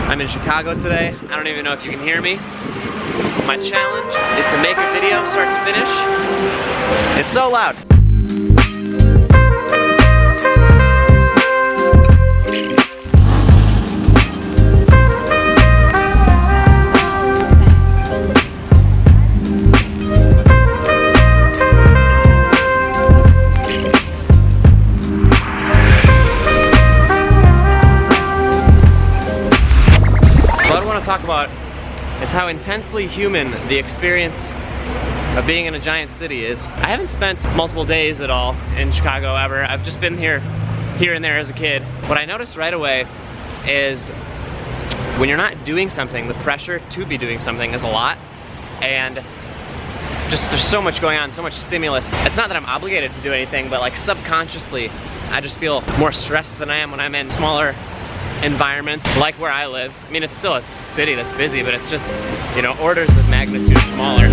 I'm in Chicago today. I don't even know if you can hear me. My challenge is to make a video start to finish. It's so loud. Talk about is how intensely human the experience of being in a giant city is. I haven't spent multiple days at all in Chicago ever. I've just been here and there as a kid. What I noticed right away is when you're not doing something, the pressure to be doing something is a lot, and just there's so much going on, so much stimulus. It's not that I'm obligated to do anything, but like subconsciously I just feel more stressed than I am when I'm in smaller environments like where I live. I mean, it's still a city that's busy, but it's just, you know, orders of magnitude smaller.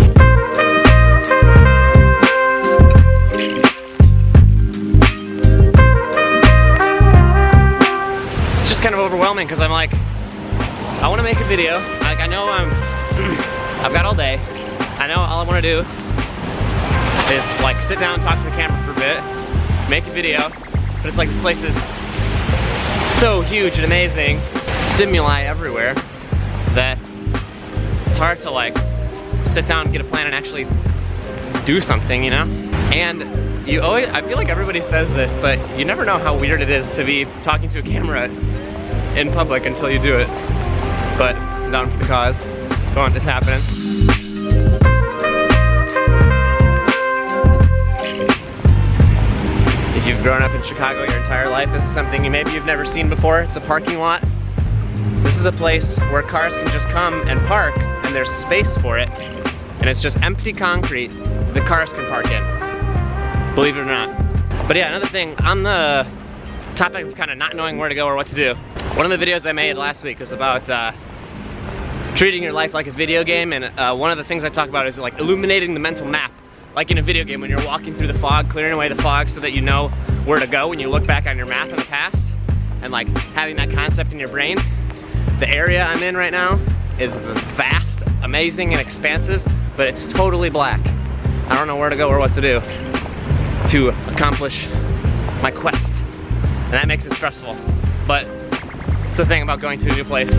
It's just kind of overwhelming because I'm like, I want to make a video. Like, I know I've got all day. I know all I want to do is like sit down and talk to the camera for a bit, make a video, but it's like this place is so huge and amazing, stimuli everywhere, that it's hard to like sit down and get a plan and actually do something, you know? And you always, I feel like everybody says this, but you never know how weird it is to be talking to a camera in public until you do it. But I'm down for the cause. It's happening. If you've grown up in Chicago your entire life, this is something maybe you've never seen before. It's a parking lot. This is a place where cars can just come and park, and there's space for it, and it's just empty concrete the cars can park in, believe it or not. But yeah, another thing, on the topic of kind of not knowing where to go or what to do, one of the videos I made last week was about treating your life like a video game, and one of the things I talk about is like illuminating the mental map. Like in a video game, when you're walking through the fog, clearing away the fog so that you know where to go when you look back on your map in the past, and like having that concept in your brain. The area I'm in right now is vast, amazing, and expansive, but it's totally black. I don't know where to go or what to do to accomplish my quest, and that makes it stressful. But it's the thing about going to a new place.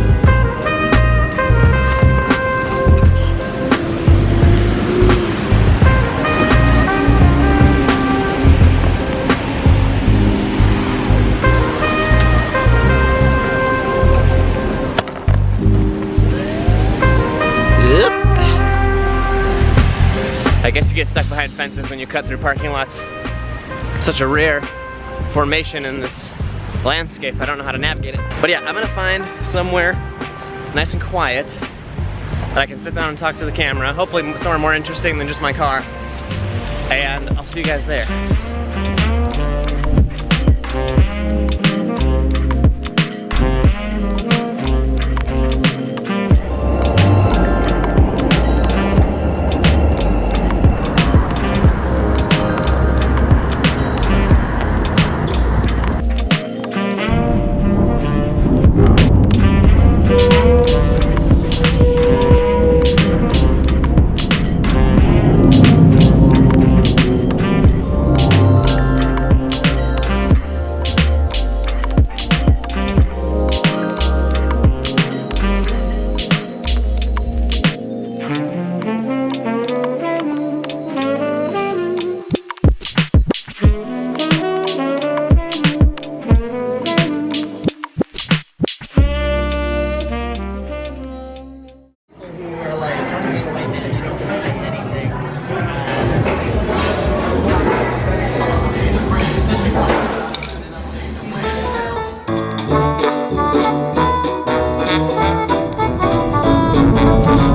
I guess you get stuck behind fences when you cut through parking lots. Such a rare formation in this landscape. I don't know how to navigate it. But yeah, I'm gonna find somewhere nice and quiet that I can sit down and talk to the camera. Hopefully somewhere more interesting than just my car. And I'll see you guys there.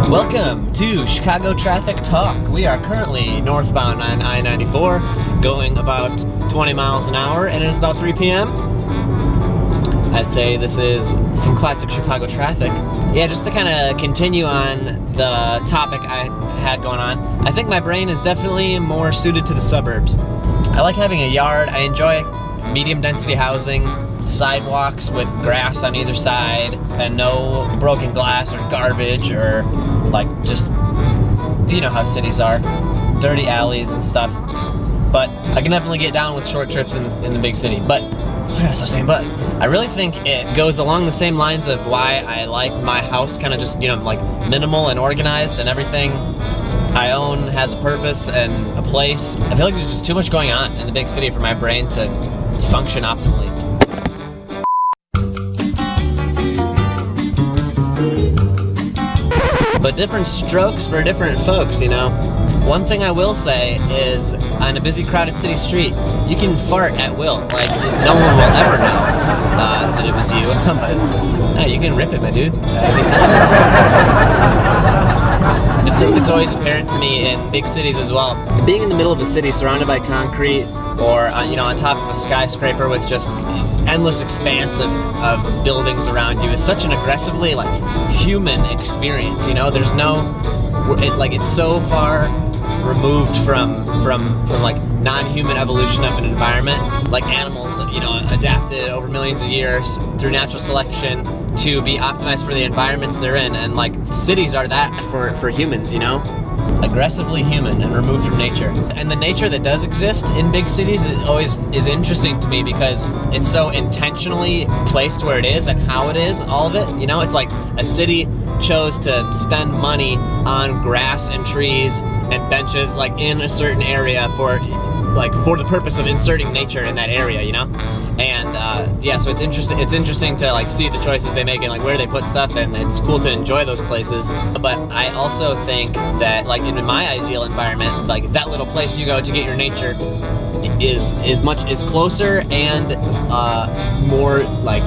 Welcome to Chicago Traffic Talk. We are currently northbound on I-94, going about 20 miles an hour, and it is about 3 p.m. I'd say this is some classic Chicago traffic. Yeah, just to kind of continue on the topic I had going on, I think my brain is definitely more suited to the suburbs. I like having a yard. I enjoy medium density housing. sidewalks with grass on either side, and no broken glass or garbage or like just, you know how cities are, dirty alleys and stuff. But I can definitely get down with short trips in the big city. But I really think it goes along the same lines of why I like my house kind of just, you know, like minimal and organized, and everything I own has a purpose and a place. I feel like there's just too much going on in the big city for my brain to function optimally. But different strokes for different folks, you know? One thing I will say is, on a busy, crowded city street, you can fart at will. Like, no one will ever know that it was you. But no, you can rip it, my dude. It's always apparent to me in big cities as well. Being in the middle of a city surrounded by concrete, or you know, on top of a skyscraper with just endless expanse of buildings around you, is such an aggressively like human experience. You know, there's no, it's so far removed from like non-human evolution of an environment. Like animals, you know, adapted over millions of years through natural selection to be optimized for the environments they're in, and like cities are that for humans, you know? Aggressively human and removed from nature. And the nature that does exist in big cities is interesting to me, because it's so intentionally placed where it is and how it is, all of it. You know, it's like a city chose to spend money on grass and trees and benches like in a certain area for the purpose of inserting nature in that area, you know? And yeah, so it's interesting to like see the choices they make and like where they put stuff, and it's cool to enjoy those places. But I also think that like in my ideal environment, like that little place you go to get your nature is closer and more like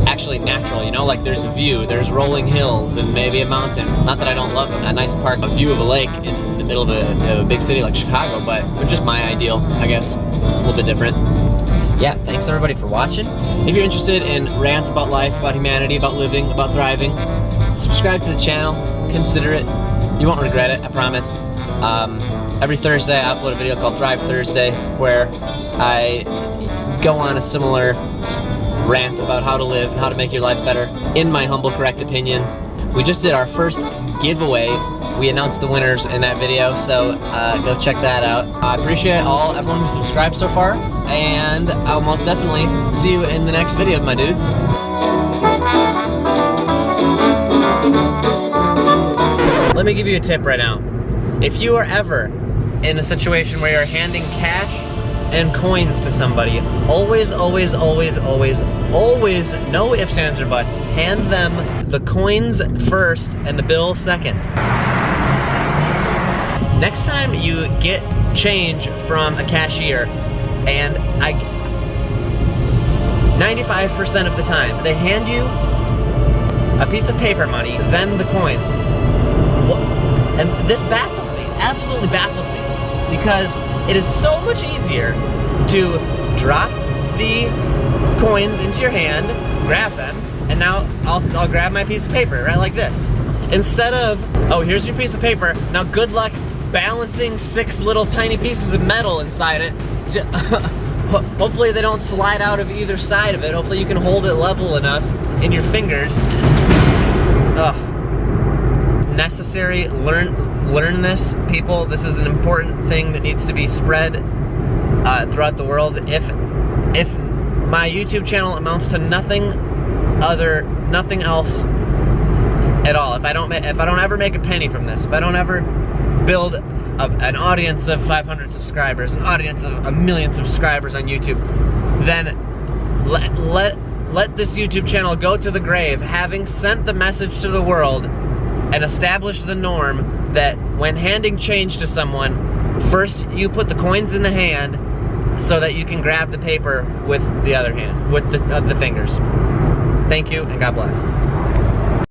actually natural, you know? Like there's a view, there's rolling hills and maybe a mountain. Not that I don't love a nice park, a view of a lake in the middle of a big city like Chicago, but it's just my ideal, I guess, a little bit different. Yeah, thanks everybody for watching. If you're interested in rants about life, about humanity, about living, about thriving, subscribe to the channel, consider it. You won't regret it, I promise. Every Thursday I upload a video called Thrive Thursday, where I go on a similar rant about how to live and how to make your life better, in my humble, correct opinion. We just did our first giveaway. We announced the winners in that video, so go check that out. I appreciate everyone who subscribed so far, and I'll most definitely see you in the next video, my dudes. Let me give you a tip right now. If you are ever in a situation where you're handing cash and coins to somebody, always, always, always, always, always, no ifs, ands, or buts, hand them the coins first and the bill second. Next time you get change from a cashier, and 95% of the time, they hand you a piece of paper money, then the coins. And this baffles me, absolutely baffles me, because it is so much easier to drop the coins into your hand, grab them, and now I'll grab my piece of paper, right, like this. Instead of, oh, here's your piece of paper, now good luck balancing 6 little tiny pieces of metal inside it. Hopefully they don't slide out of either side of it. Hopefully you can hold it level enough in your fingers. Ugh. Necessary, learn this, people. This is an important thing that needs to be spread throughout the world. If my YouTube channel amounts to nothing else at all, if I don't ever make a penny from this, if I don't ever build an audience of 500 subscribers, an audience of 1 million subscribers on YouTube, then let this YouTube channel go to the grave, having sent the message to the world and established the norm that when handing change to someone, first you put the coins in the hand so that you can grab the paper with the other hand, with the fingers. Thank you, and God bless.